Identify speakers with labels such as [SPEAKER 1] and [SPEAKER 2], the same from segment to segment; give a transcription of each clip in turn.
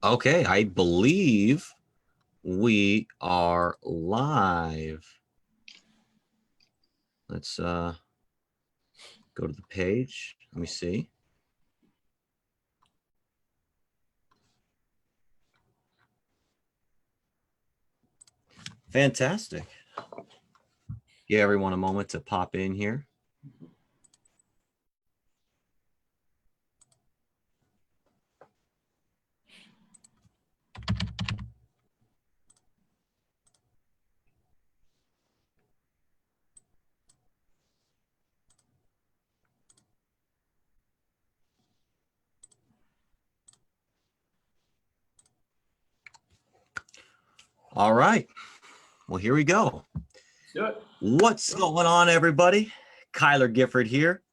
[SPEAKER 1] Okay, I believe we are live. Let's go to the page. Let me see. Fantastic. Give everyone a moment to pop in here. All right. Well, here we go.
[SPEAKER 2] Let's do it.
[SPEAKER 1] What's going on, everybody? Kyler Gifford here,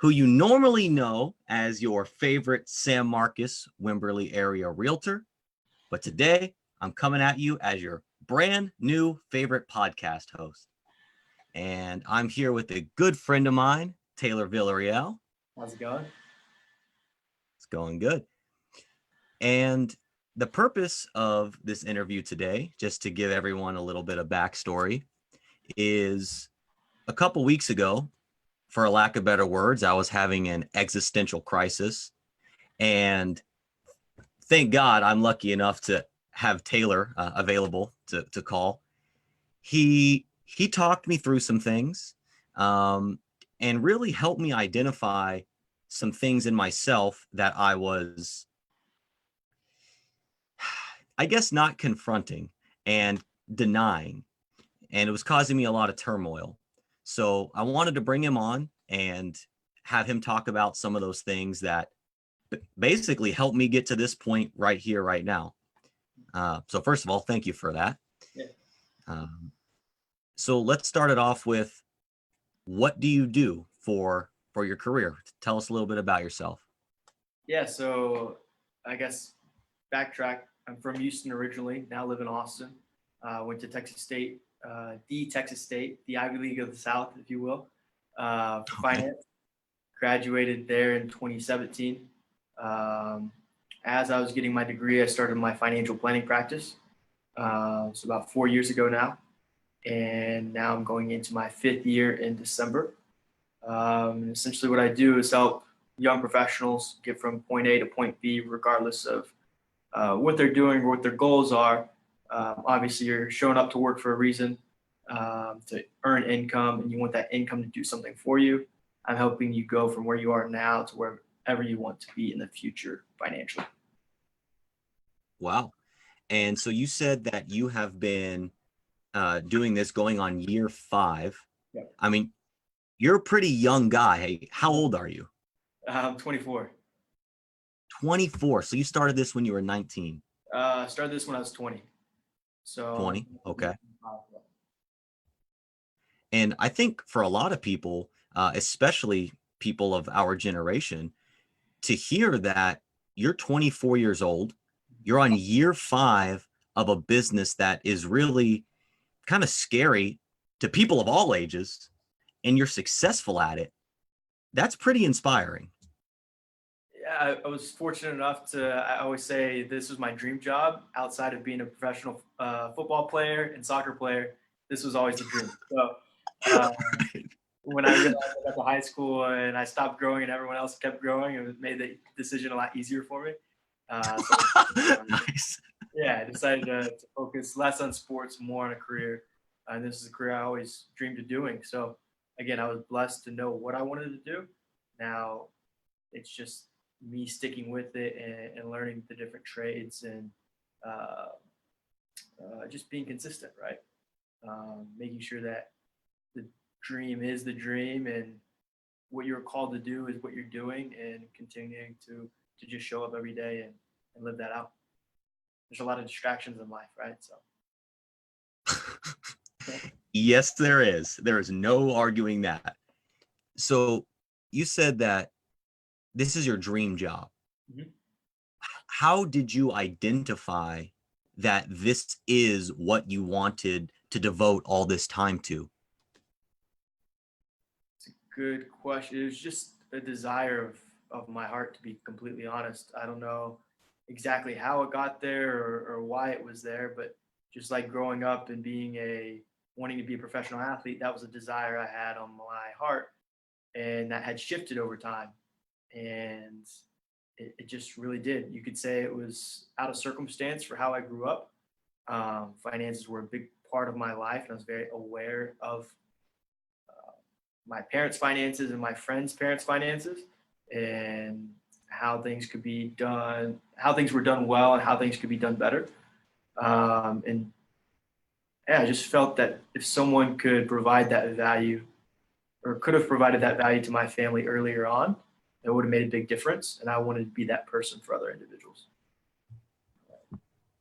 [SPEAKER 1] who you normally know as your favorite San Marcos, Wimberley area realtor. But today, I'm coming at you as your brand new favorite podcast host. And I'm here with a good friend of mine, Taylor Villarreal.
[SPEAKER 2] How's it going?
[SPEAKER 1] It's going good. And the purpose of this interview today, just to give everyone a little bit of backstory, is a couple weeks ago, for a lack of better words, I was having an existential crisis. And thank God I'm lucky enough to have Taylor available to call. He talked me through some things and really helped me identify some things in myself that I was, I guess, not confronting and denying. And it was causing me a lot of turmoil. So I wanted to bring him on and have him talk about some of those things that basically helped me get to this point right here, right now. So first of all, thank you for that.
[SPEAKER 2] Yeah.
[SPEAKER 1] So let's start it off with, what do you do for your career? Tell us a little bit about yourself.
[SPEAKER 2] Yeah, so I guess backtrack. I'm from Houston originally, now live in Austin. Went to Texas State, the Ivy League of the South, if you will, for finance. Graduated there in 2017. As I was getting my degree, I started my financial planning practice. So about 4 years ago now. And now I'm going into my 5th year in December. Essentially what I do is help young professionals get from point A to point B, regardless of what they're doing or what their goals are. Obviously, you're showing up to work for a reason, to earn income, and you want that income to do something for you. I'm helping you go from where you are now to wherever you want to be in the future financially.
[SPEAKER 1] Wow. And so you said that you have been doing this going on year 5.
[SPEAKER 2] Yep.
[SPEAKER 1] I mean, you're a pretty young guy. Hey, how old are you?
[SPEAKER 2] 24.
[SPEAKER 1] 24. So you started this when you were 19.
[SPEAKER 2] Started this when I was 20. So
[SPEAKER 1] 20. Okay. And I think for a lot of people, especially people of our generation, to hear that you're 24 years old, you're on year 5 of a business that is really kind of scary to people of all ages, and you're successful at it, that's pretty inspiring.
[SPEAKER 2] Yeah, I was fortunate enough to, I always say this was my dream job outside of being a professional football player and soccer player. This was always the dream. So when I realized I got to high school and I stopped growing and everyone else kept growing, it made the decision a lot easier for me.
[SPEAKER 1] Nice.
[SPEAKER 2] Yeah, I decided to focus less on sports, more on a career. And this is a career I always dreamed of doing. So again, I was blessed to know what I wanted to do. Now it's just me sticking with it and learning the different trades and just being consistent, right? Making sure that the dream is the dream and what you're called to do is what you're doing, and continuing to just show up every day and live that out. There's a lot of distractions in life, right? So
[SPEAKER 1] Yes, there is. There is no arguing that. So you said that this is your dream job.
[SPEAKER 2] Mhm.
[SPEAKER 1] How did you identify that this is what you wanted to devote all this time to?
[SPEAKER 2] It's a good question. It was just a desire of my heart, to be completely honest. I don't know exactly how it got there or why it was there, but just like growing up and wanting to be a professional athlete, that was a desire I had on my heart, and that had shifted over time. And it just really did. You could say it was out of circumstance for how I grew up. Finances were a big part of my life, and I was very aware of my parents' finances and my friends' parents' finances, and how things could be done, how things were done well, and how things could be done better. And yeah, I just felt that if someone could provide that value, or could have provided that value to my family earlier on, it would have made a big difference. And I wanted to be that person for other individuals.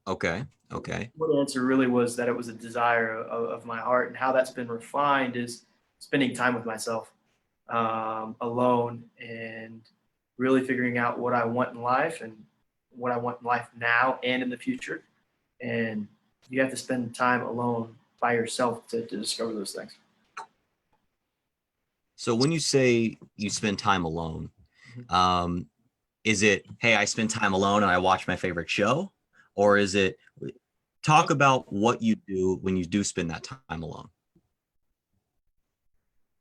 [SPEAKER 1] Okay. Okay.
[SPEAKER 2] What answer really was that it was a desire of my heart, and how that's been refined is spending time with myself, alone, and really figuring out what I want in life and what I want in life now and in the future. And you have to spend time alone by yourself to discover those things.
[SPEAKER 1] So when you say you spend time alone, is it, hey, I spend time alone and I watch my favorite show? Or is it, talk about what you do when you do spend that time alone?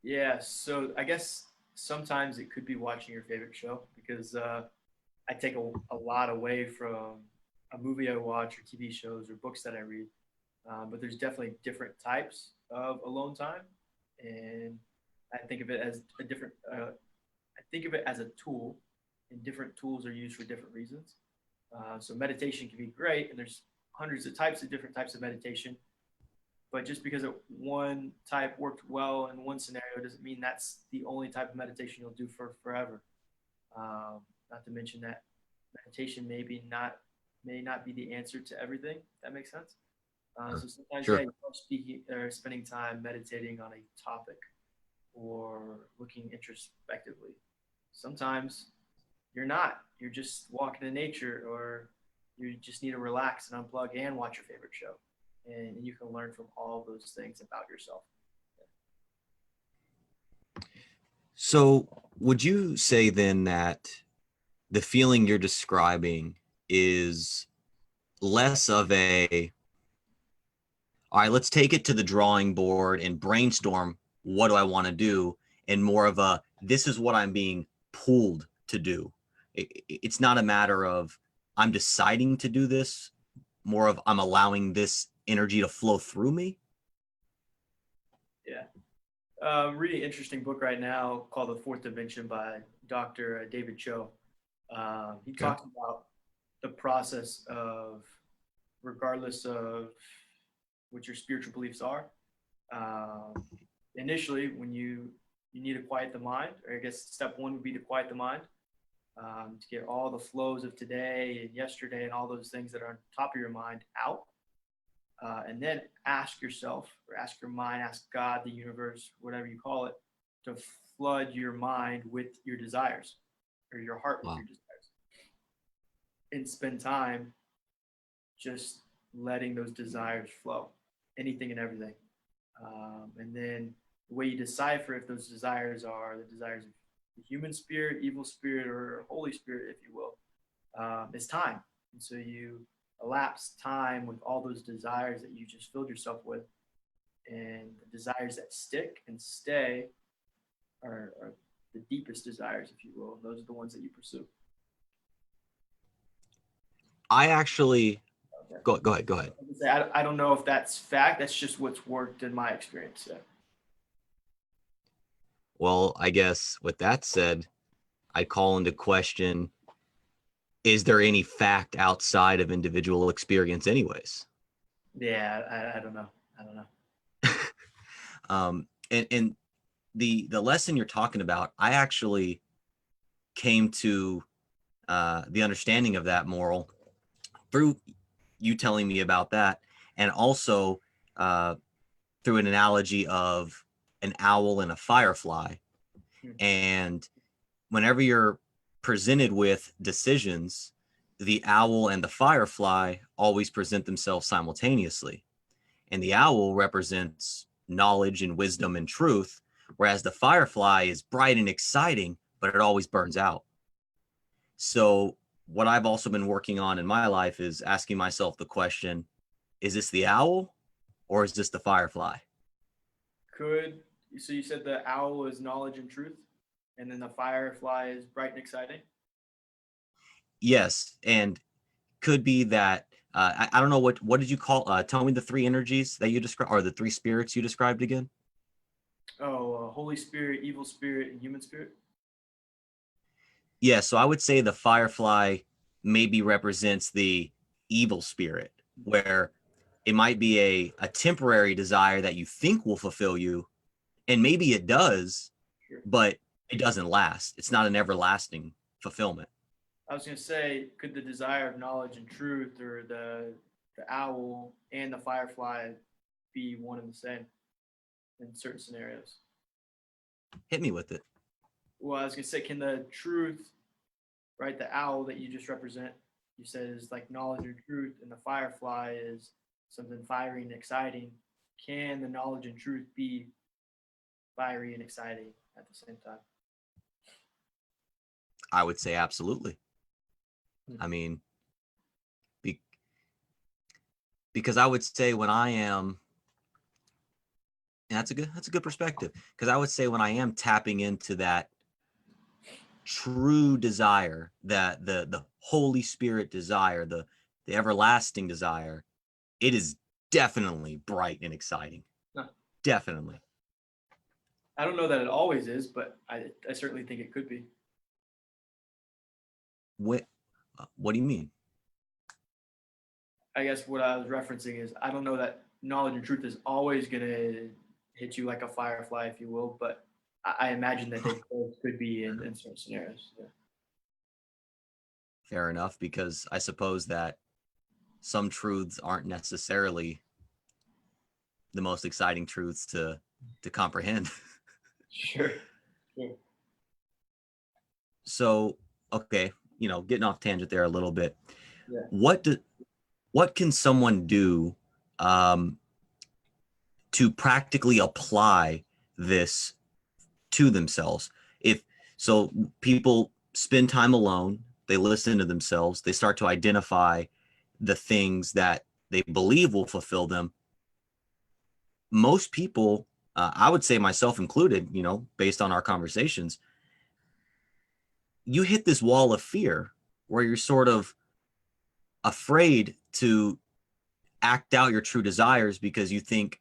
[SPEAKER 2] Yeah, so I guess sometimes it could be watching your favorite show, because I take a lot away from a movie I watch or TV shows or books that I read. But there's definitely different types of alone time, and I think of it as a different. I think of it as a tool, and different tools are used for different reasons. So meditation can be great, and there's hundreds of types of different types of meditation. But just because one type worked well in one scenario doesn't mean that's the only type of meditation you'll do for forever. Not to mention that meditation may not be the answer to everything. If that makes sense. So sometimes,
[SPEAKER 1] Sure.
[SPEAKER 2] yeah, you're speaking or spending time meditating on a topic or looking introspectively. Sometimes you're not. You're just walking in nature, or you just need to relax and unplug and watch your favorite show. And you can learn from all those things about yourself.
[SPEAKER 1] So would you say then that the feeling you're describing is less of a, all right, let's take it to the drawing board and brainstorm, what do I want to do? And more of a, this is what I'm being pulled to do. It's not a matter of I'm deciding to do this, more of I'm allowing this energy to flow through me.
[SPEAKER 2] Yeah. Reading an interesting book right now called The Fourth Dimension by Dr. David Cho. He
[SPEAKER 1] Okay.
[SPEAKER 2] talks about the process of, regardless of what your spiritual beliefs are, initially when you need to quiet the mind, or I guess step one would be to quiet the mind, to get all the flows of today and yesterday and all those things that are on top of your mind out. And then ask yourself, or ask your mind, ask God, the universe, whatever you call it, to flood your mind with your desires, or your heart with
[SPEAKER 1] Wow.
[SPEAKER 2] your desires, and spend time just letting those desires flow, anything and everything. And then the way you decipher if those desires are the desires of the human spirit, evil spirit, or Holy Spirit, if you will, is time. And so you elapse time with all those desires that you just filled yourself with, and the desires that stick and stay are the deepest desires, if you will. And those are the ones that you pursue.
[SPEAKER 1] I actually,
[SPEAKER 2] Okay.
[SPEAKER 1] go ahead.
[SPEAKER 2] I don't know if that's fact. That's just what's worked in my experience. Yeah.
[SPEAKER 1] Well, I guess with that said, I call into question, is there any fact outside of individual experience anyways?
[SPEAKER 2] Yeah, I don't know. I don't know.
[SPEAKER 1] And the lesson you're talking about, I actually came to the understanding of that moral through you telling me about that, and also through an analogy of an owl and a firefly. And whenever you're presented with decisions, the owl and the firefly always present themselves simultaneously. And the owl represents knowledge and wisdom and truth, whereas the firefly is bright and exciting, but it always burns out. So what I've also been working on in my life is asking myself the question, is this the owl or is this the firefly?
[SPEAKER 2] So you said the owl is knowledge and truth, and then the firefly is bright and exciting?
[SPEAKER 1] Yes. And could be that, I don't know, what did you call, tell me the three energies that you described, or the three spirits you described again?
[SPEAKER 2] Oh, Holy Spirit, evil spirit, and human spirit?
[SPEAKER 1] Yeah, so I would say the firefly maybe represents the evil spirit, where it might be a temporary desire that you think will fulfill you, and maybe it does,
[SPEAKER 2] Sure.
[SPEAKER 1] but it doesn't last. It's not an everlasting fulfillment.
[SPEAKER 2] I was going to say, could the desire of knowledge and truth, or the owl and the firefly, be one and the same in certain scenarios?
[SPEAKER 1] Hit me with it.
[SPEAKER 2] Well, I was going to say, can the truth, right, the owl that you just represent, you said is like knowledge and truth, and the firefly is something fiery and exciting. Can the knowledge and truth be fiery and exciting at the same time?
[SPEAKER 1] I would say absolutely. I mean, because I would say when I am, and that's a good perspective, because I would say when I am tapping into that true desire, that the Holy Spirit desire, the everlasting desire, it is definitely bright and exciting.
[SPEAKER 2] Huh.
[SPEAKER 1] Definitely.
[SPEAKER 2] I don't know that it always is, but I certainly think it could be.
[SPEAKER 1] What do you mean?
[SPEAKER 2] I guess what I was referencing is, I don't know that knowledge and truth is always going to hit you like a firefly, if you will, but I imagine that they both could be in certain scenarios. Yeah.
[SPEAKER 1] Fair enough, because I suppose that some truths aren't necessarily the most exciting truths to comprehend.
[SPEAKER 2] Sure. Sure.
[SPEAKER 1] So, okay, getting off tangent there a little bit.
[SPEAKER 2] Yeah.
[SPEAKER 1] What can someone do to practically apply this to themselves? If so, people spend time alone, they listen to themselves, they start to identify the things that they believe will fulfill them. Most people, I would say myself included, based on our conversations, you hit this wall of fear where you're sort of afraid to act out your true desires because you think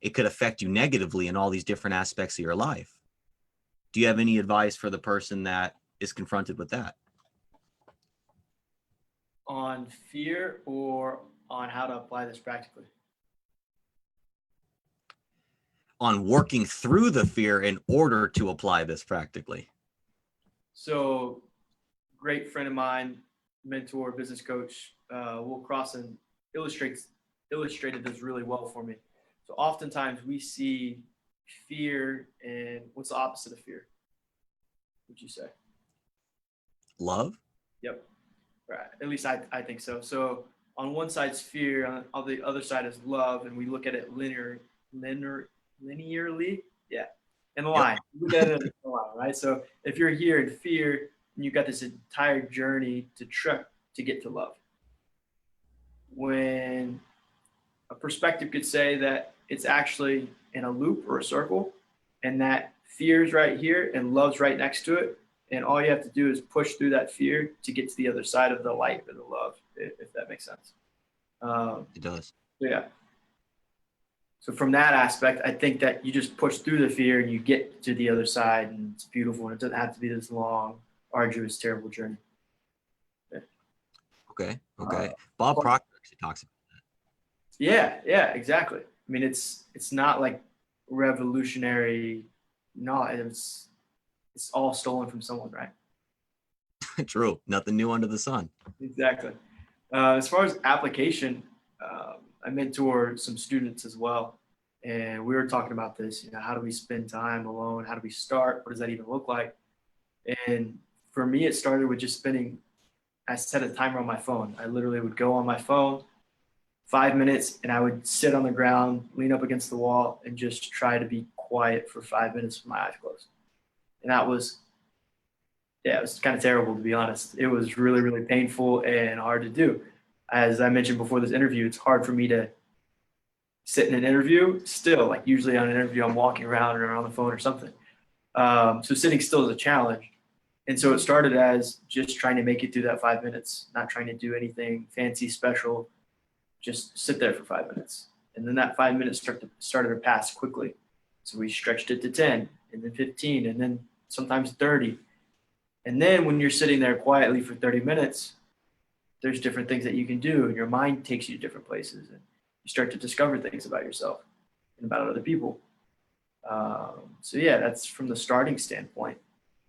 [SPEAKER 1] it could affect you negatively in all these different aspects of your life. Do you have any advice for the person that is confronted with that?
[SPEAKER 2] On fear, or on how to apply this practically?
[SPEAKER 1] On working through the fear in order to apply this practically.
[SPEAKER 2] So, great friend of mine, mentor, business coach, Will Crossan, illustrated this really well for me. So oftentimes we see fear, and what's the opposite of fear, would you say?
[SPEAKER 1] Love?
[SPEAKER 2] Yep. Right. At least I think so. So on one side is fear, on the other side is love, and we look at it linearly. Yeah. In a line.
[SPEAKER 1] Yep.
[SPEAKER 2] Look at it in a line, right? So if you're here in fear, and you've got this entire journey to get to love. When a perspective could say that it's actually in a loop or a circle, and that fear's right here and love's right next to it, and all you have to do is push through that fear to get to the other side of the light or the love, if that makes sense.
[SPEAKER 1] It does.
[SPEAKER 2] Yeah. So from that aspect, I think that you just push through the fear and you get to the other side, and it's beautiful, and it doesn't have to be this long, arduous, terrible journey.
[SPEAKER 1] Yeah. Okay. Bob Proctor actually talks about that.
[SPEAKER 2] Yeah, exactly. I mean, it's not like revolutionary. No, it's all stolen from someone, right?
[SPEAKER 1] True. Nothing new under the sun.
[SPEAKER 2] Exactly. As far as application, I mentor some students as well, and we were talking about this. How do we spend time alone? How do we start? What does that even look like? And for me, it started with just spending. I set a timer on my phone. I literally would go on my phone, 5 minutes, and I would sit on the ground, lean up against the wall, and just try to be quiet for 5 minutes with my eyes closed. And Yeah, it was kind of terrible, to be honest. It was really, really painful and hard to do. As I mentioned before this interview, it's hard for me to sit in an interview still. Like usually on an interview, I'm walking around or on the phone or something. So sitting still is a challenge. And so it started as just trying to make it through that 5 minutes, not trying to do anything fancy, special, just sit there for 5 minutes. And then that 5 minutes started to pass quickly. So we stretched it to 10 and then 15 and then sometimes 30. And then when you're sitting there quietly for 30 minutes, there's different things that you can do, and your mind takes you to different places, and you start to discover things about yourself and about other people. So yeah, that's from the starting standpoint.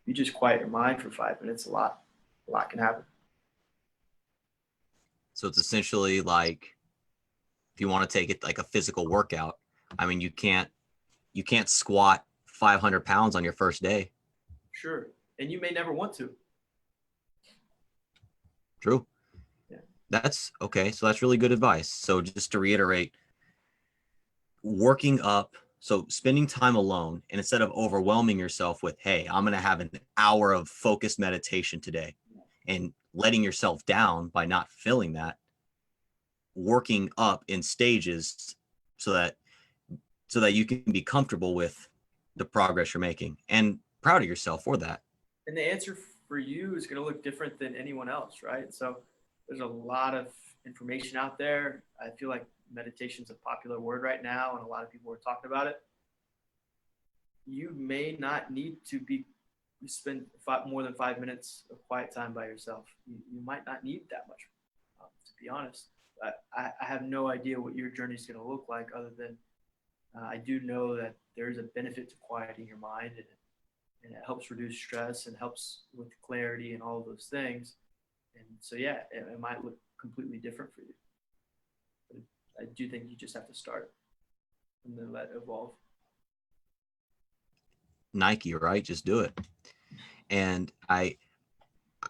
[SPEAKER 2] You just quiet your mind for 5 minutes, a lot can happen.
[SPEAKER 1] So it's essentially like, if you want to take it like a physical workout, I mean, you can't squat 500 pounds on your first day.
[SPEAKER 2] Sure, and you may never want to.
[SPEAKER 1] True.
[SPEAKER 2] Yeah.
[SPEAKER 1] That's okay. So that's really good advice. So just to reiterate, working up, so spending time alone, and instead of overwhelming yourself with, hey, I'm going to have an hour of focused meditation today, and letting yourself down by not filling that, working up in stages so that you can be comfortable with the progress you're making and proud of yourself for that.
[SPEAKER 2] And the answer for you is going to look different than anyone else, right? So there's a lot of information out there. I feel like meditation is a popular word right now, and a lot of people are talking about it. You may not need to spend more than 5 minutes of quiet time by yourself. You might not need that much, to be honest. I have no idea what your journey is going to look like, other than I do know that there is a benefit to quieting your mind, and it helps reduce stress and helps with clarity and all of those things. And so, yeah, it might look completely different for you. But I do think you just have to start and then let it evolve.
[SPEAKER 1] Nike, right? Just do it. And I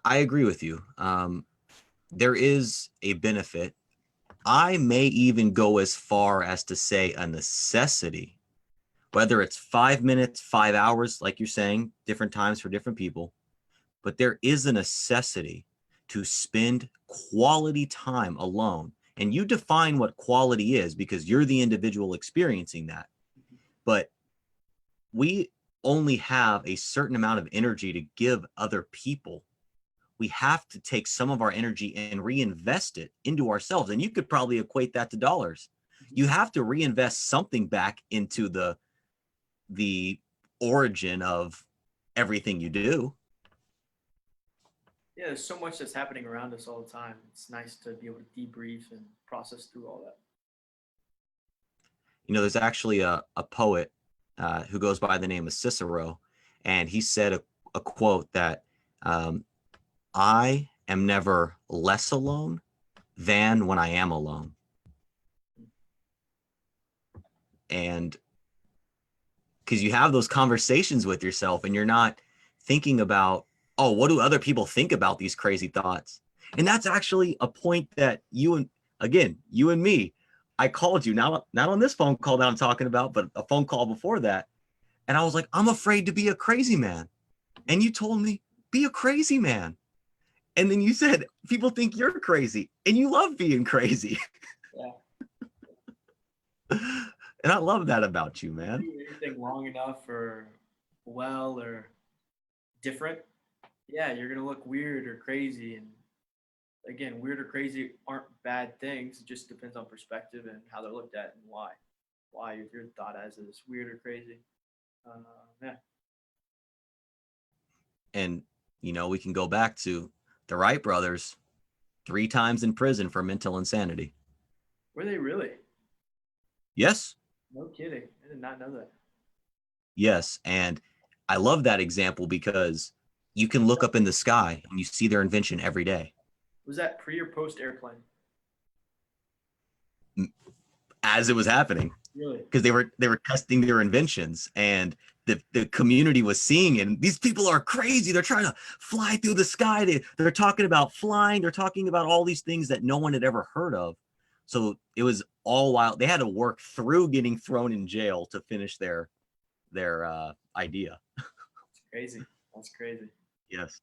[SPEAKER 1] agree with you. There is a benefit. I may even go as far as to say a necessity, whether it's 5 minutes, 5 hours, like you're saying, different times for different people, but there is a necessity to spend quality time alone. And you define what quality is because you're the individual experiencing that. But we only have a certain amount of energy to give other people. We have to take some of our energy and reinvest it into ourselves. And you could probably equate that to dollars. You have to reinvest something back into the origin of everything you do.
[SPEAKER 2] Yeah, there's so much that's happening around us all the time. It's nice to be able to debrief and process through all that.
[SPEAKER 1] You know, there's actually a poet who goes by the name of Cicero, and he said a quote that I am never less alone than when I am alone. And because you have those conversations with yourself and you're not thinking about, oh, what do other people think about these crazy thoughts? And that's actually a point that you and me, I called you, not on this phone call that I'm talking about, but a phone call before that. And I was like, I'm afraid to be a crazy man. And you told me, be a crazy man. And then you said, people think you're crazy and you love being crazy.
[SPEAKER 2] Yeah.
[SPEAKER 1] And I love that about you, man.
[SPEAKER 2] Do anything long enough or well or different, yeah, you're going to look weird or crazy. And again, weird or crazy aren't bad things. It just depends on perspective and how they're looked at and why. Why you're thought as is weird or crazy. Yeah.
[SPEAKER 1] And, you know, we can go back to the Wright brothers 3 times in prison for mental insanity.
[SPEAKER 2] Were they really?
[SPEAKER 1] Yes.
[SPEAKER 2] No kidding. I did not know that.
[SPEAKER 1] Yes. And I love that example because you can look up in the sky and you see their invention every day.
[SPEAKER 2] Was that pre or post airplane?
[SPEAKER 1] As it was happening.
[SPEAKER 2] Really?
[SPEAKER 1] Because they were testing their inventions and the community was seeing it. And these people are crazy. They're trying to fly through the sky. They're talking about flying. They're talking about all these things that no one had ever heard of. So it was all wild. They had to work through getting thrown in jail to finish their idea.
[SPEAKER 2] Crazy. That's crazy.
[SPEAKER 1] Yes.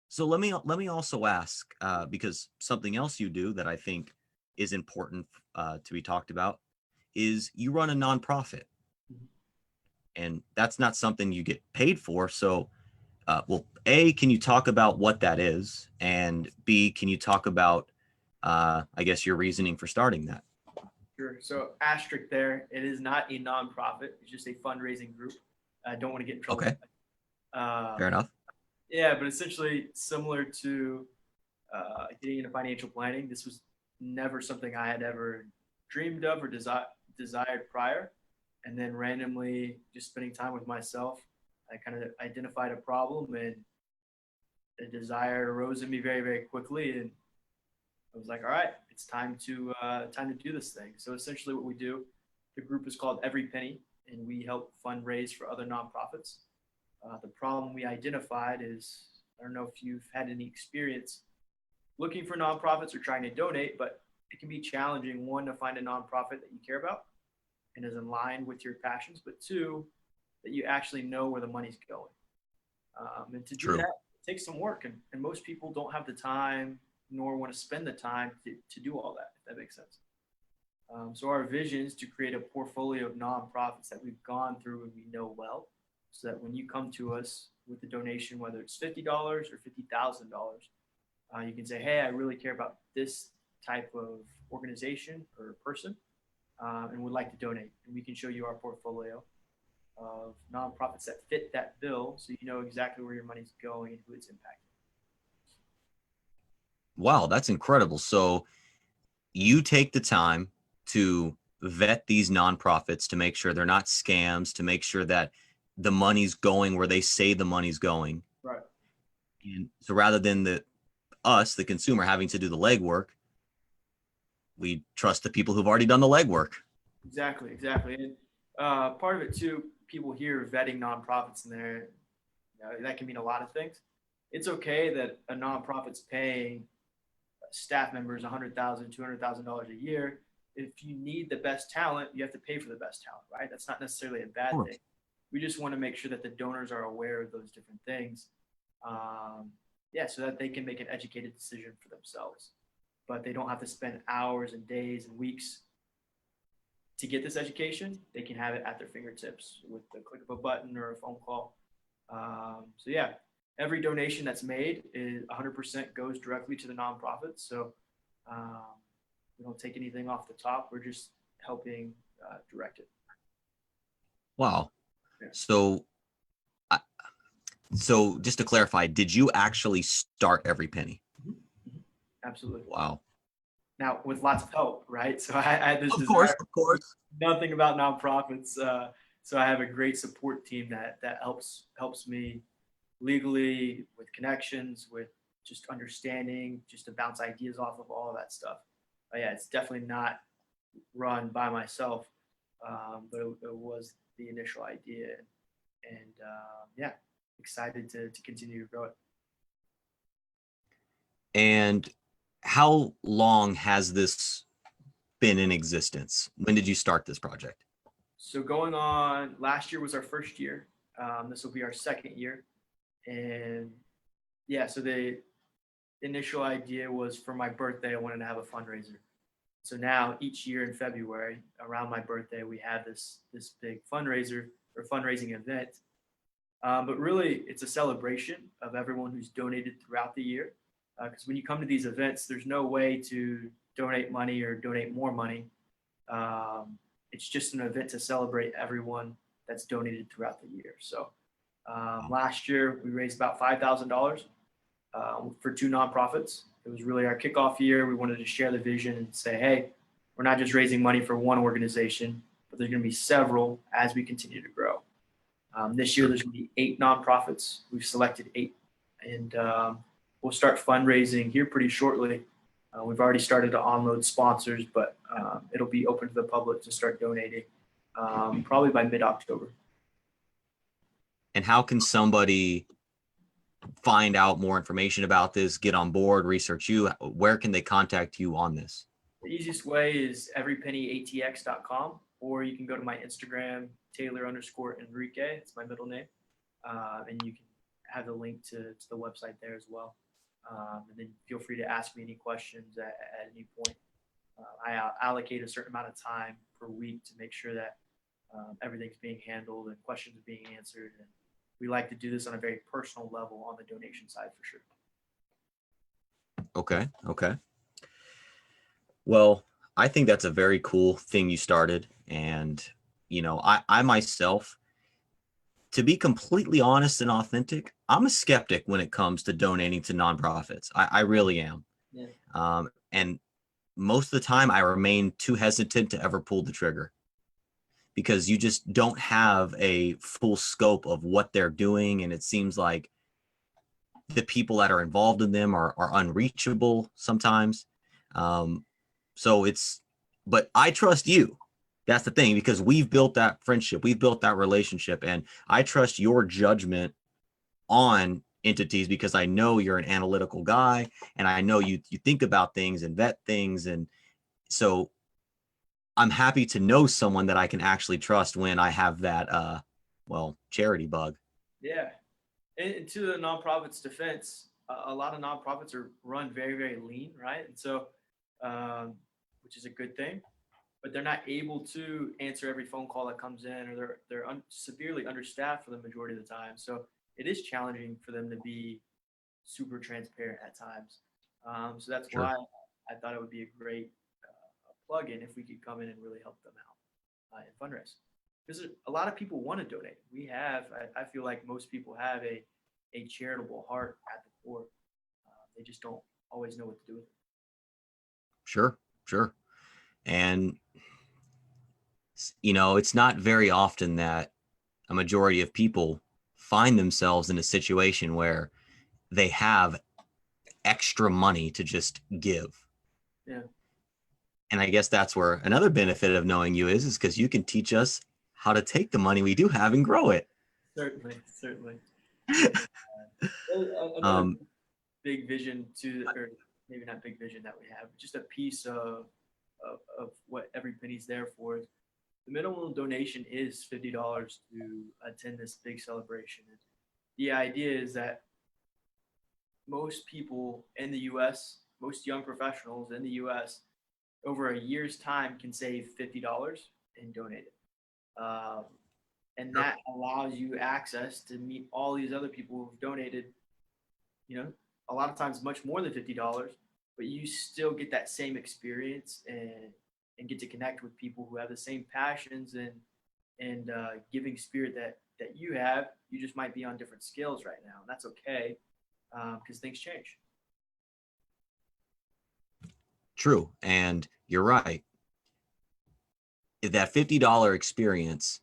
[SPEAKER 1] So let me also ask, because something else you do that I think is important to be talked about is you run a nonprofit,
[SPEAKER 2] Mhm.
[SPEAKER 1] and that's not something you get paid for. So, well, A, can you talk about what that is, and B, can you talk about, I guess, your reasoning for starting that?
[SPEAKER 2] Sure. So asterisk there, it is not a nonprofit. It's just a fundraising group. I don't want to get in trouble
[SPEAKER 1] Okay,
[SPEAKER 2] with that.
[SPEAKER 1] fair enough.
[SPEAKER 2] Yeah, but essentially similar to getting into financial planning, this was never something I had ever dreamed of or desired prior. And then randomly, just spending time with myself, I kind of identified a problem, and a desire arose in me very, very quickly. And I was like, all right, it's time to do this thing. So essentially, what we do, the group is called Every Penny, and we help fundraise for other nonprofits. The problem we identified is, I don't know if you've had any experience looking for nonprofits or trying to donate, but it can be challenging, one, to find a nonprofit that you care about and is in line with your passions, but two, that you actually know where the money's going. And to do that,
[SPEAKER 1] True.
[SPEAKER 2] it takes some work, and most people don't have the time nor want to spend the time to do all that, if that makes sense. So our vision is to create a portfolio of nonprofits that we've gone through and we know well, so that when you come to us with a donation, whether it's $50 or $50,000, you can say, "Hey, I really care about this type of organization or person, and would like to donate." And we can show you our portfolio of nonprofits that fit that bill, so you know exactly where your money's going and who it's impacting.
[SPEAKER 1] Wow, that's incredible. So you take the time to vet these nonprofits to make sure they're not scams, to make sure that the money's going where they say the money's going.
[SPEAKER 2] Right.
[SPEAKER 1] And so rather than the consumer, having to do the legwork, we trust the people who've already done the legwork.
[SPEAKER 2] Exactly. Exactly. And part of it too, people hear vetting nonprofits, and that can mean a lot of things. It's okay that a nonprofit's paying staff members $100,000, $200,000 a year. If you need the best talent, you have to pay for the best talent, right? That's not necessarily a
[SPEAKER 1] Of
[SPEAKER 2] bad thing.
[SPEAKER 1] course.
[SPEAKER 2] We just want to make sure that the donors are aware of those different things. Um, yeah, so that they can make an educated decision for themselves. But they don't have to spend hours and days and weeks to get this education. They can have it at their fingertips with the click of a button or a phone call. So yeah, every donation that's made is 100% goes directly to the nonprofit. So um, we don't take anything off the top. We're just helping direct it.
[SPEAKER 1] Wow.
[SPEAKER 2] Yeah.
[SPEAKER 1] So, I- so just to clarify, did you actually start Every Penny?
[SPEAKER 2] Mm-hmm. Mm-hmm. Absolutely.
[SPEAKER 1] Wow.
[SPEAKER 2] Now with lots of help, right? So I had this
[SPEAKER 1] Of course,
[SPEAKER 2] desire,
[SPEAKER 1] of course.
[SPEAKER 2] nothing about nonprofits. So I have a great support team that helps me legally, with connections, with just understanding, just to bounce ideas off of all of that stuff. But yeah, it's definitely not run by myself, but it was the initial idea, and yeah, excited to continue to grow it.
[SPEAKER 1] And how long has this been in existence? When did you start this project?
[SPEAKER 2] So going on, last year was our first year. This will be our second year, and yeah, so the initial idea was for my birthday, I wanted to have a fundraiser. So now each year in February, around my birthday, we have this big fundraiser or fundraising event. But really, it's a celebration of everyone who's donated throughout the year. Because when you come to these events, there's no way to donate money or donate more money. It's just an event to celebrate everyone that's donated throughout the year. So last year, we raised about $5,000 for two nonprofits. It was really our kickoff year. We wanted to share the vision and say, hey, we're not just raising money for one organization, but there's going to be several as we continue to grow. This year, there's going to be 8 nonprofits. We've selected 8, and we'll start fundraising here pretty shortly. We've already started to onload sponsors, but it'll be open to the public to start donating probably by mid-October.
[SPEAKER 1] And how can somebody find out more information about this, get on board, research you? Where can they contact you on this?
[SPEAKER 2] The easiest way is everypennyatx.com, or you can go to my Instagram, Taylor_Enrique. It's my middle name. And you can have the link to the website there as well. And then feel free to ask me any questions at any point. I allocate a certain amount of time per week to make sure that everything's being handled and questions are being answered. And we like to do this on a very personal level on the donation side for sure.
[SPEAKER 1] Okay. Okay. Well, I think that's a very cool thing you started. And, I myself, to be completely honest and authentic, I'm a skeptic when it comes to donating to nonprofits. I really am.
[SPEAKER 2] Yeah.
[SPEAKER 1] And most of the time I remain too hesitant to ever pull the trigger because you just don't have a full scope of what they're doing. And it seems like the people that are involved in them are unreachable sometimes. But I trust you. That's the thing, because we've built that friendship, we've built that relationship, and I trust your judgment on entities because I know you're an analytical guy and I know you think about things and vet things. And so I'm happy to know someone that I can actually trust when I have that, charity bug.
[SPEAKER 2] Yeah. And to the nonprofit's defense, a lot of nonprofits are run very, very lean, right? And so, which is a good thing, but they're not able to answer every phone call that comes in, or they're severely understaffed for the majority of the time. So it is challenging for them to be super transparent at times. So that's
[SPEAKER 1] Sure.
[SPEAKER 2] why I thought it would be a great plug-in if we could come in and really help them out and fundraise. Because a lot of people want to donate. I feel like most people have a charitable heart at the core. They just don't always know what to do with it.
[SPEAKER 1] Sure. Sure. And, it's not very often that a majority of people find themselves in a situation where they have extra money to just give.
[SPEAKER 2] Yeah.
[SPEAKER 1] And I guess that's where another benefit of knowing you is because you can teach us how to take the money we do have and grow it.
[SPEAKER 2] Certainly, certainly. Another
[SPEAKER 1] Um,
[SPEAKER 2] big vision or maybe not big vision that we have, but just a piece of what every penny's there for. The minimum donation is $50 to attend this big celebration. And the idea is that most people in the U.S., most young professionals in the U.S., over a year's time can save $50 and donate it. Um, and that allows you access to meet all these other people who've donated, a lot of times much more than $50, but you still get that same experience and get to connect with people who have the same passions and giving spirit that you have. You just might be on different scales right now, and that's okay because things change.
[SPEAKER 1] True. And you're right. If that $50 experience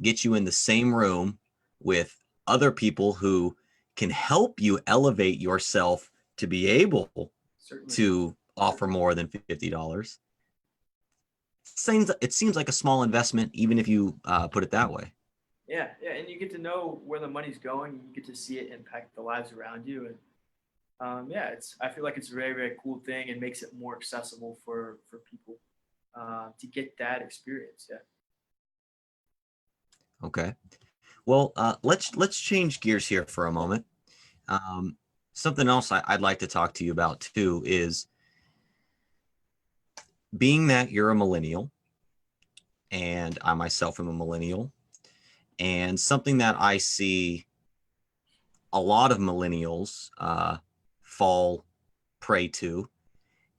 [SPEAKER 1] gets you in the same room with other people who can help you elevate yourself to be able
[SPEAKER 2] Certainly.
[SPEAKER 1] to offer more than $50, it seems like a small investment, even if you put it that way.
[SPEAKER 2] Yeah, yeah, and you get to know where the money's going. You get to see it impact the lives around you, and yeah, I feel like it's a very, very cool thing and makes it more accessible for people to get that experience. Yeah.
[SPEAKER 1] Okay. Well, let's change gears here for a moment. Something else I'd like to talk to you about too is being that you're a millennial, and I myself am a millennial, and something that I see a lot of millennials fall prey to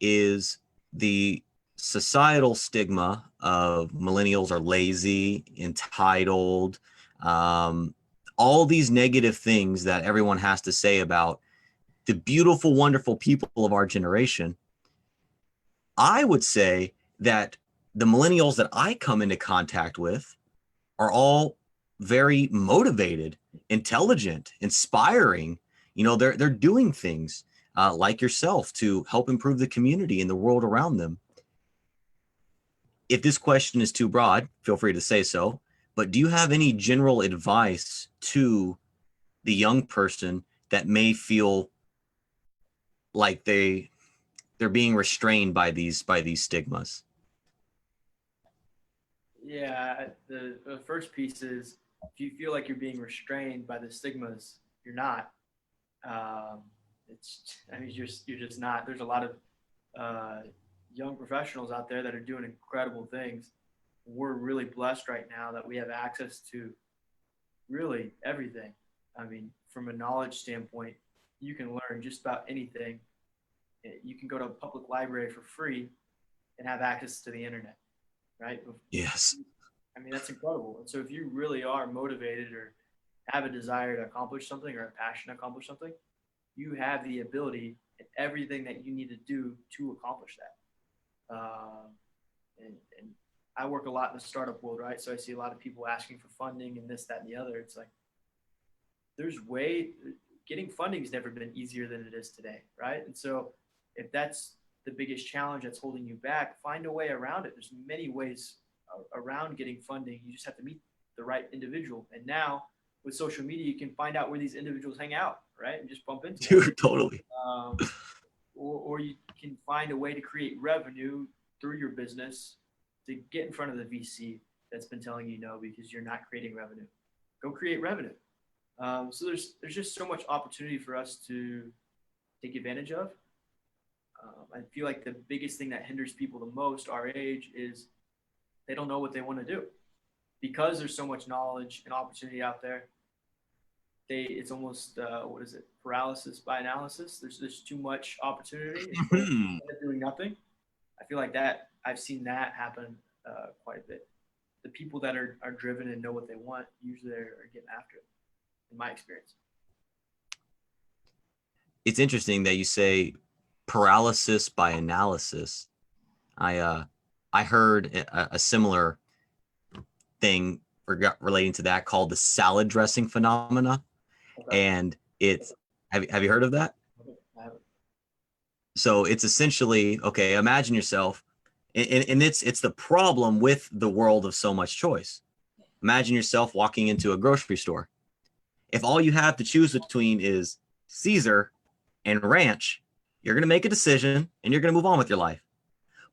[SPEAKER 1] is the societal stigma of millennials are lazy, entitled, all these negative things that everyone has to say about the beautiful, wonderful people of our generation. I would say that the millennials that I come into contact with are all very motivated, intelligent, inspiring. They're doing things like yourself to help improve the community and the world around them. If this question is too broad, feel free to say so. But do you have any general advice to the young person that may feel like they're being restrained by these stigmas?
[SPEAKER 2] Yeah, the first piece is if you feel like you're being restrained by the stigmas, you're not. I mean, you're just not. There's a lot of young professionals out there that are doing incredible things. We're really blessed right now that we have access to really everything. I mean, from a knowledge standpoint, you can learn just about anything. You can go to a public library for free and have access to the internet, right?
[SPEAKER 1] Yes.
[SPEAKER 2] I mean, that's incredible. And so if you really are motivated or have a desire to accomplish something or a passion to accomplish something, you have the ability and everything that you need to do to accomplish that. And I work a lot in the startup world, right? So I see a lot of people asking for funding and this, that, and the other. It's like, getting funding has never been easier than it is today, right? And so if that's the biggest challenge that's holding you back, find a way around it. There's many ways around getting funding. You just have to meet the right individual. And now with social media, you can find out where these individuals hang out, right? And just bump into them.
[SPEAKER 1] Dude, totally.
[SPEAKER 2] Or you can find a way to create revenue through your business to get in front of the VC that's been telling you no because you're not creating revenue. Go create revenue. So there's just so much opportunity for us to take advantage of. I feel like the biggest thing that hinders people the most our age is they don't know what they want to do. Because there's so much knowledge and opportunity out there, it's almost paralysis by analysis. There's too much opportunity and doing nothing. I feel like that I've seen that happen quite a bit. The people that are driven and know what they want usually are getting after it, in my experience.
[SPEAKER 1] It's interesting that you say paralysis by analysis. I heard a similar thing relating to that called the salad dressing phenomena.
[SPEAKER 2] Okay.
[SPEAKER 1] And it's have you heard of that?
[SPEAKER 2] I haven't.
[SPEAKER 1] So it's essentially, okay, imagine yourself, and it's the problem with the world of so much choice. Imagine yourself walking into a grocery store. If all you have to choose between is Caesar and ranch, you're going to make a decision and you're going to move on with your life.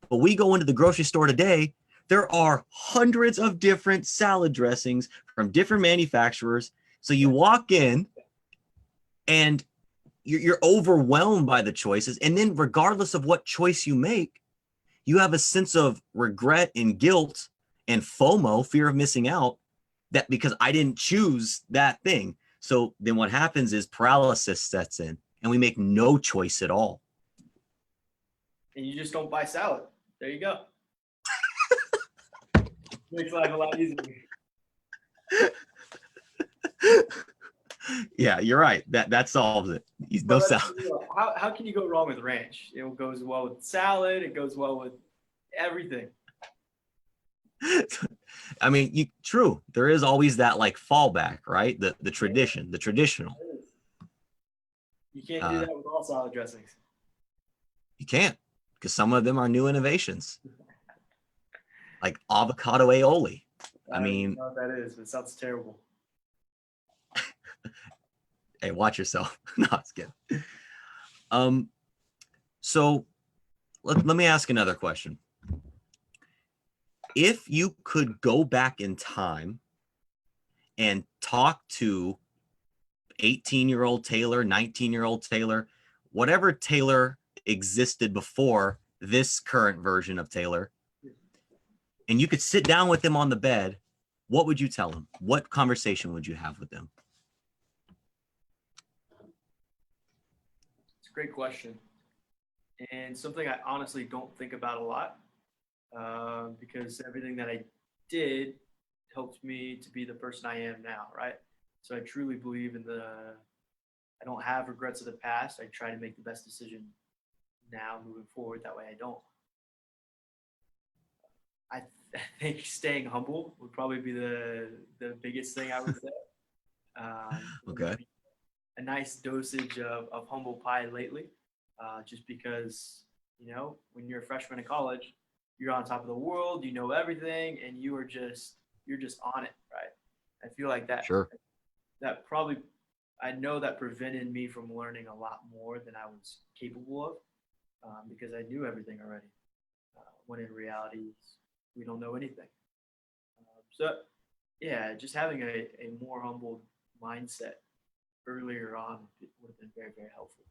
[SPEAKER 1] But we go into the grocery store today, there are hundreds of different salad dressings from different manufacturers. So you walk in and you're overwhelmed by the choices. And then regardless of what choice you make, you have a sense of regret and guilt and FOMO, fear of missing out, that because I didn't choose that thing. So then what happens is paralysis sets in and we make no choice at all.
[SPEAKER 2] And you just don't buy salad. There you go. Makes life a lot easier.
[SPEAKER 1] Yeah, you're right. That solves it. No salad.
[SPEAKER 2] How can you go wrong with ranch? It goes well with salad. It goes well with everything.
[SPEAKER 1] I mean, true. There is always that like fallback, right? The tradition, the traditional.
[SPEAKER 2] You can't do that with all salad dressings.
[SPEAKER 1] You can't, because some of them are new innovations, like avocado aioli. I mean,
[SPEAKER 2] know what that is, but it sounds terrible.
[SPEAKER 1] Hey, watch yourself. No, it's good. So let me ask another question. If you could go back in time and talk to 18-year-old Taylor, 19-year-old Taylor, whatever Taylor existed before this current version of Taylor, and you could sit down with him on the bed, what would you tell him? What conversation would you have with him?
[SPEAKER 2] It's a great question. And something I honestly don't think about a lot because everything that I did helped me to be the person I am now, right? So I truly believe I don't have regrets of the past. I try to make the best decision now moving forward. That way I don't. I think staying humble would probably be the biggest thing I would say.
[SPEAKER 1] Okay.
[SPEAKER 2] A nice dosage of humble pie lately, just because, when you're a freshman in college, you're on top of the world, you know everything, and you're just on it, right? I feel like that.
[SPEAKER 1] Sure.
[SPEAKER 2] That probably, I know that prevented me from learning a lot more than I was capable of, because I knew everything already. When in reality, we don't know anything. So, yeah, just having a more humble mindset earlier on would have been very, very helpful.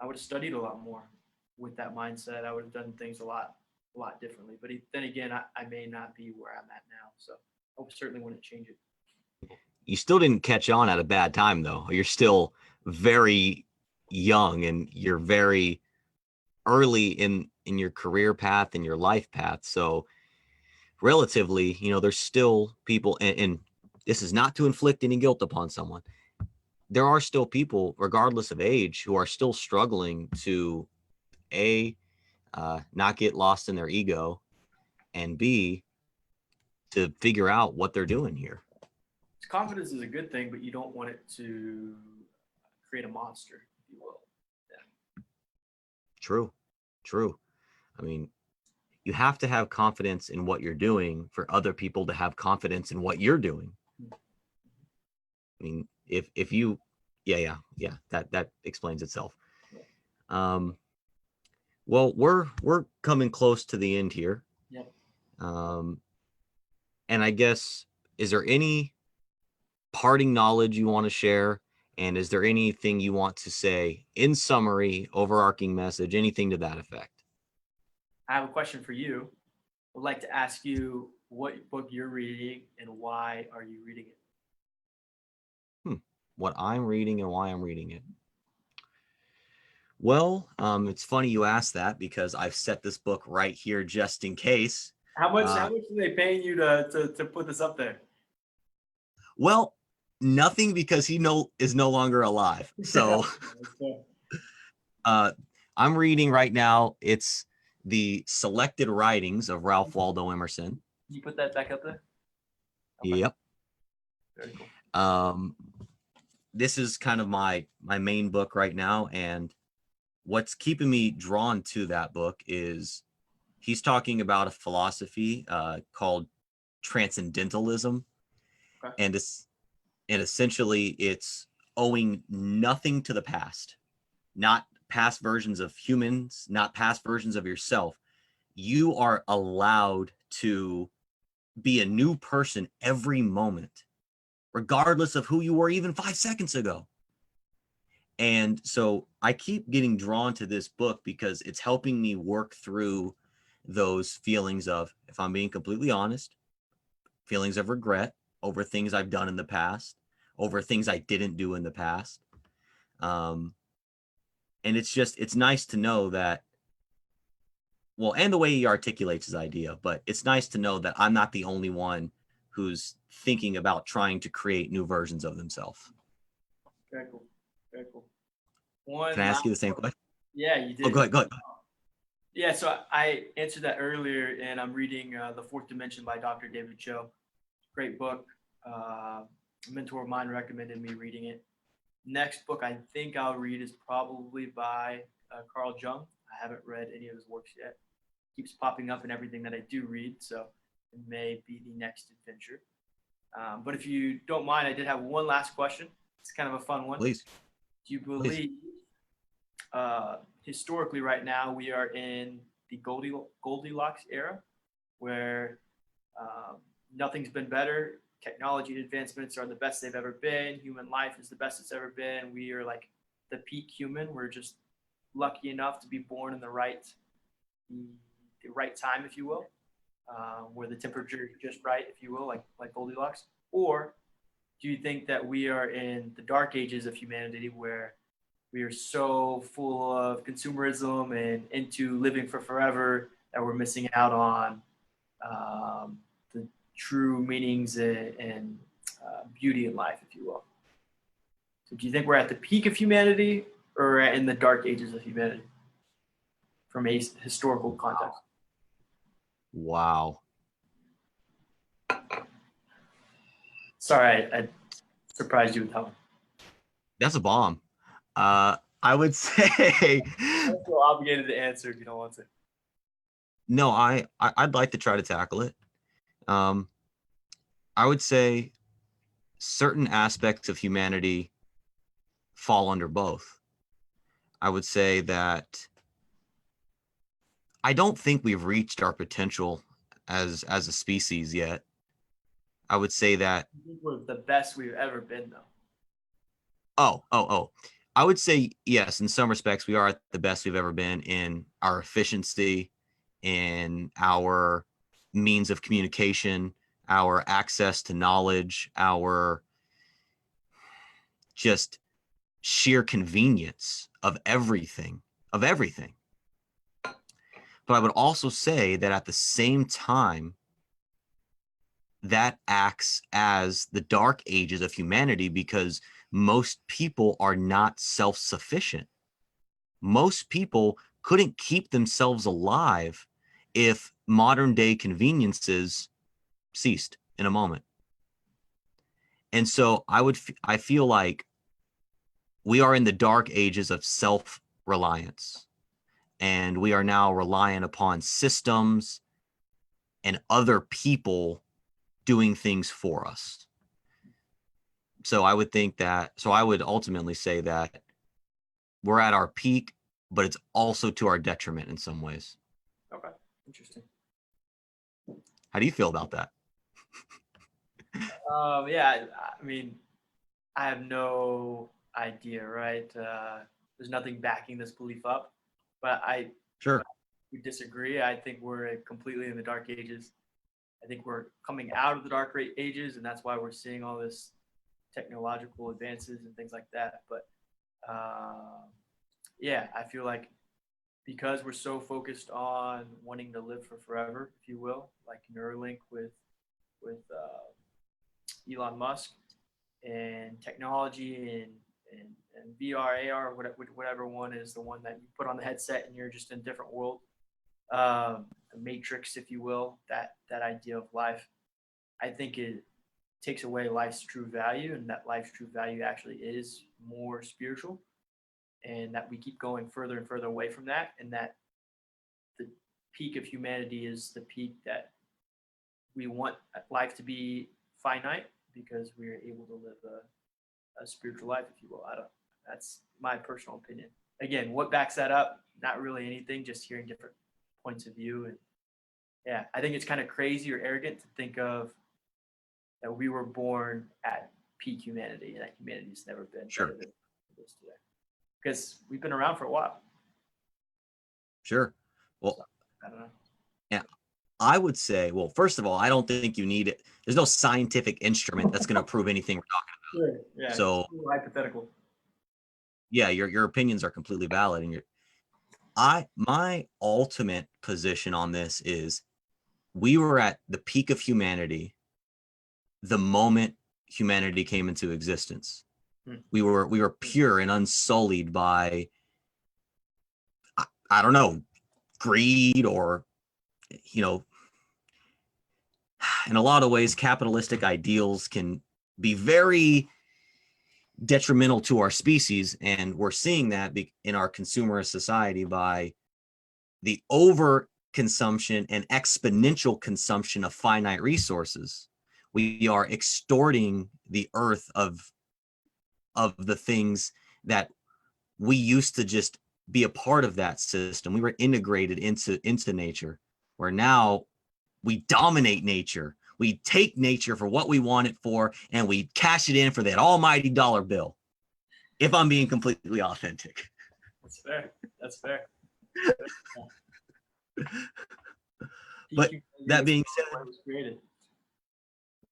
[SPEAKER 2] I would have studied a lot more with that mindset. I would have done things a lot differently. But then again, I may not be where I'm at now. So I certainly wouldn't change it.
[SPEAKER 1] You still didn't catch on at a bad time, though. You're still very young and you're very early in your career path and your life path. So relatively, there's still people, and this is not to inflict any guilt upon someone. There are still people, regardless of age, who are still struggling to not get lost in their ego, and B, to figure out what they're doing here.
[SPEAKER 2] Confidence is a good thing, but you don't want it to create a monster, if you will. Yeah.
[SPEAKER 1] True. I mean, you have to have confidence in what you're doing for other people to have confidence in what you're doing. I mean, if you, yeah, that explains itself. Well, we're coming close to the end here.
[SPEAKER 2] Yep.
[SPEAKER 1] And I guess, is there any parting knowledge you want to share? And is there anything you want to say in summary, overarching message, anything to that effect?
[SPEAKER 2] I have a question for you. I'd like to ask you what book you're reading and why are you reading it?
[SPEAKER 1] What I'm reading and why I'm reading it. Well, it's funny you asked that because I've set this book right here just in case.
[SPEAKER 2] How much are they paying you to put this up there?
[SPEAKER 1] Well, nothing, because he is no longer alive. So I'm reading right now. It's the selected writings of Ralph Waldo Emerson.
[SPEAKER 2] You put that back up there?
[SPEAKER 1] Okay. Yep.
[SPEAKER 2] Very cool.
[SPEAKER 1] This is kind of my main book right now, and what's keeping me drawn to that book is he's talking about a philosophy called Transcendentalism. Okay. And essentially it's owing nothing to the past, not past versions of humans, not past versions of yourself. You are allowed to be a new person every moment, regardless of who you were even 5 seconds ago. And so I keep getting drawn to this book because it's helping me work through those feelings of, if I'm being completely honest, feelings of regret over things I've done in the past, over things I didn't do in the past. And it's nice to know that, well, and the way he articulates his idea, but it's nice to know that I'm not the only one who's thinking about trying to create new versions of themselves.
[SPEAKER 2] Very cool. Very cool.
[SPEAKER 1] Can I ask you the same question?
[SPEAKER 2] Yeah, you did.
[SPEAKER 1] Oh, go ahead.
[SPEAKER 2] Yeah, so I answered that earlier, and I'm reading The Fourth Dimension by Dr. David Cho. Great book. A mentor of mine recommended me reading it. Next book I think I'll read is probably by Carl Jung. I haven't read any of his works yet. Keeps popping up in everything that I do read, so it may be the next adventure. But if you don't mind, I did have one last question. It's kind of a fun one.
[SPEAKER 1] Please.
[SPEAKER 2] Do you believe historically right now we are in the Goldilocks era, where nothing's been better? Technology advancements are the best they've ever been. Human life is the best it's ever been. We are like the peak human. We're just lucky enough to be born in the right time, if you will, where the temperature is just right, if you will, like Goldilocks. Or do you think that we are in the dark ages of humanity, where we are so full of consumerism and into living for forever that we're missing out on the true meanings and beauty in life, if you will? So do you think we're at the peak of humanity or in the dark ages of humanity from a historical context?
[SPEAKER 1] Wow.
[SPEAKER 2] Sorry, I surprised you with that one.
[SPEAKER 1] That's a bomb. I would say
[SPEAKER 2] I don't feel obligated to answer if you don't want to.
[SPEAKER 1] No, I'd like to try to tackle it. I would say certain aspects of humanity fall under both. I would say that I don't think we've reached our potential as a species yet. I would say that
[SPEAKER 2] I think we're the best we've ever been, though.
[SPEAKER 1] Oh. I would say yes, in some respects, we are at the best we've ever been in our efficiency, in our means of communication, our access to knowledge, our just sheer convenience of everything, of everything. But I would also say that at the same time, that acts as the dark ages of humanity because most people are not self-sufficient. Most people couldn't keep themselves alive if modern day conveniences ceased in a moment. And so I feel like we are in the dark ages of self-reliance, and we are now reliant upon systems and other people doing things for us. So I would ultimately say that we're at our peak, but it's also to our detriment in some ways.
[SPEAKER 2] Okay, interesting.
[SPEAKER 1] How do you feel about that?
[SPEAKER 2] Yeah, I mean, I have no idea, right? There's nothing backing this belief up, but I
[SPEAKER 1] Sure.
[SPEAKER 2] would disagree. I think we're completely in the dark ages. I think we're coming out of the dark ages, and that's why we're seeing all this technological advances and things like that. But yeah, I feel like because we're so focused on wanting to live for forever, if you will, like Neuralink with Elon Musk, and technology and VR, AR, whatever one is the one that you put on the headset and you're just in a different world. The Matrix, if you will, that idea of life, I think it takes away life's true value, and that life's true value actually is more spiritual, and that we keep going further and further away from that, and that the peak of humanity is the peak that we want life to be finite because we're able to live a spiritual life, if you will. I don't. That's my personal opinion. Again, what backs that up? Not really anything. Just hearing different points of view, and yeah, I think it's kind of crazy or arrogant to think of that we were born at peak humanity and that humanity's never been
[SPEAKER 1] Sure.
[SPEAKER 2] better than it is today. Because we've been around for a while.
[SPEAKER 1] Sure. Well,
[SPEAKER 2] So, I don't know.
[SPEAKER 1] yeah, I would say, well, first of all, I don't think you need it. There's no scientific instrument that's going to prove anything we're talking
[SPEAKER 2] Sure. Yeah.
[SPEAKER 1] about. So
[SPEAKER 2] Hypothetical.
[SPEAKER 1] yeah, your opinions are completely valid. And my ultimate position on this is we were at the peak of humanity the moment humanity came into existence.
[SPEAKER 2] Hmm.
[SPEAKER 1] We were pure and unsullied by I don't know, greed, or you know, in a lot of ways capitalistic ideals can be very detrimental to our species, and we're seeing that in our consumerist society by the over consumption and exponential consumption of finite resources. We are extorting the earth of the things that we used to just be a part of that system. We were integrated into nature, where now we dominate nature. We take nature for what we want it for, and we cash it in for that almighty dollar bill. If I'm being completely authentic.
[SPEAKER 2] That's fair. That's fair.
[SPEAKER 1] But that being said,
[SPEAKER 2] when it was created.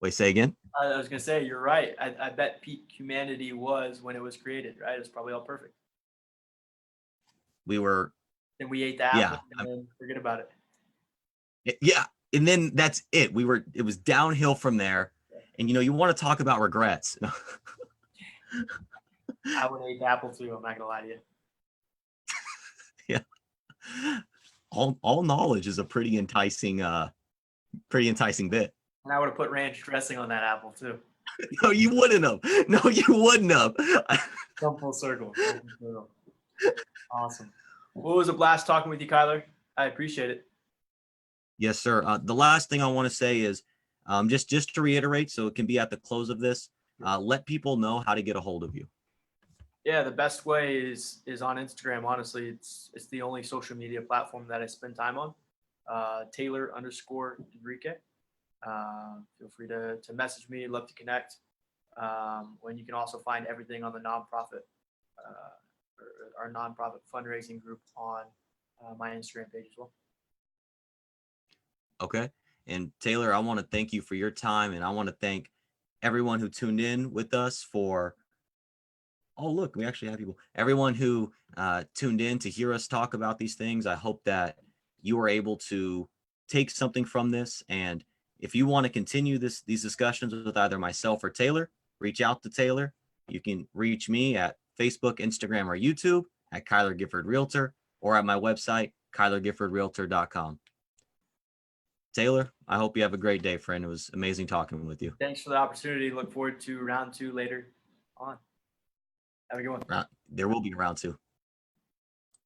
[SPEAKER 1] wait, say again?
[SPEAKER 2] I was gonna say you're right. I bet peak humanity was when it was created, right? It was probably all perfect.
[SPEAKER 1] We were,
[SPEAKER 2] Then we ate the apple and then forget about it.
[SPEAKER 1] Yeah. And then that's it. It was downhill from there. And you want to talk about regrets.
[SPEAKER 2] I would eat the apple too. I'm not gonna lie to you.
[SPEAKER 1] Yeah. All knowledge is a pretty enticing bit.
[SPEAKER 2] And I would have put ranch dressing on that apple too.
[SPEAKER 1] No, you wouldn't have. No, you wouldn't have.
[SPEAKER 2] Come full circle. Awesome. Well, it was a blast talking with you, Kyler. I appreciate it.
[SPEAKER 1] Yes, sir. The last thing I want to say is just to reiterate, so it can be at the close of this, let people know how to get a hold of you.
[SPEAKER 2] Yeah, the best way is on Instagram. Honestly, it's the only social media platform that I spend time on. Taylor_Enrique. Feel free to message me. Love to connect. when you can also find everything on the nonprofit, or our nonprofit fundraising group on my Instagram page as well.
[SPEAKER 1] Okay. And Taylor, I want to thank you for your time, and I want to thank everyone who tuned in with us for, oh, look, we actually have people, everyone who tuned in to hear us talk about these things. I hope that you were able to take something from this. And if you want to continue these discussions with either myself or Taylor, reach out to Taylor. You can reach me at Facebook, Instagram, or YouTube at Kyler Gifford Realtor, or at my website, KylerGiffordRealtor.com. Taylor, I hope you have a great day, friend. It was amazing talking with you.
[SPEAKER 2] Thanks for the opportunity. Look forward to round 2 later on. Have a good one.
[SPEAKER 1] There will be a round 2.